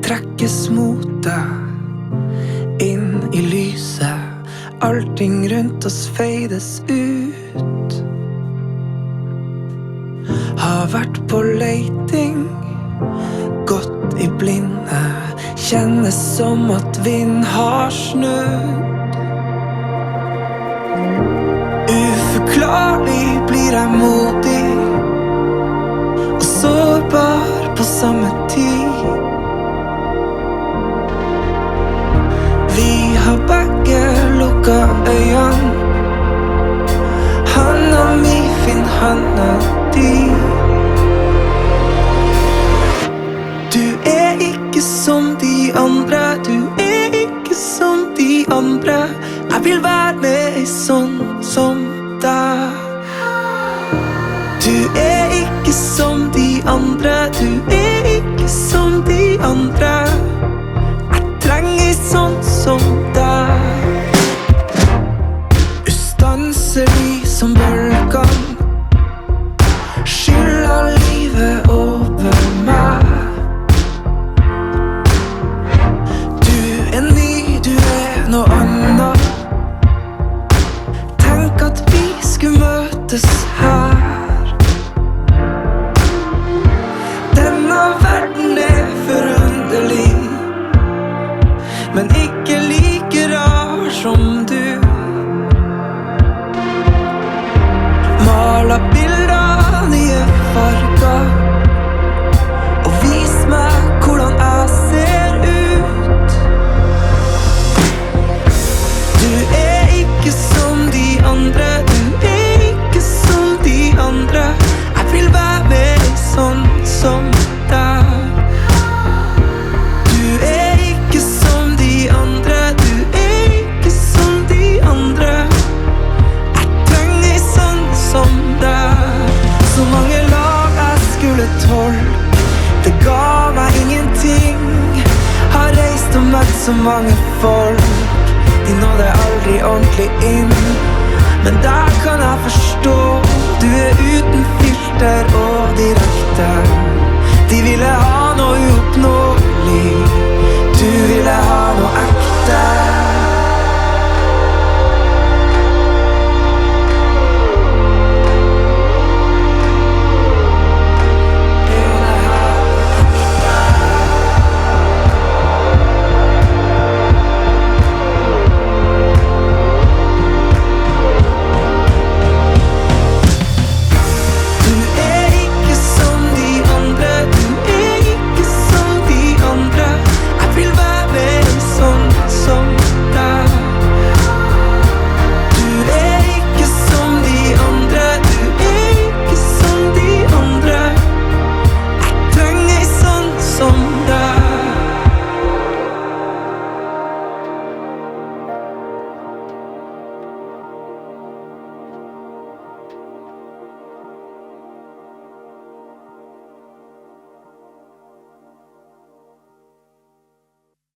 trekkes mot deg inn i lyset. Allting rundt oss feides ut. Har vært på leiting, gått i blinde. Kjennes som at vind har snudd. Uforklarlig blir jeg modig og sårbar på samme tid. Vi har begge lukket øynene. Handa mi finner handa di. Du er ikke som de andre, du er ikke som de andre. Jeg vil være med ei sånn som deg. Du er ikke som de andre, du er ikke som de andre. Jeg trenger ei sånn som deg. Ustanselig som bølgene, skyller livet over meg. Du er ny, du er noe annet. Tenk at vi skulle møtes her. Denne verden er forunderlig, men ikke like rar som du. Maler bilder, nye farger, og vis meg hvordan jeg ser ut. Du er ikke som de andre, du er ikke som de andre. Jeg vil være med sånn som deg. Du er ikke som de andre, du er ikke som de andre. Jeg trenger sånn som deg. Så mange lag jeg skulle tåle, det ga meg ingenting. Har reist og møtt så mange folk, de nådde aldri ordentlig inn. Men der kan jeg forstå, du er uten filter og direkte.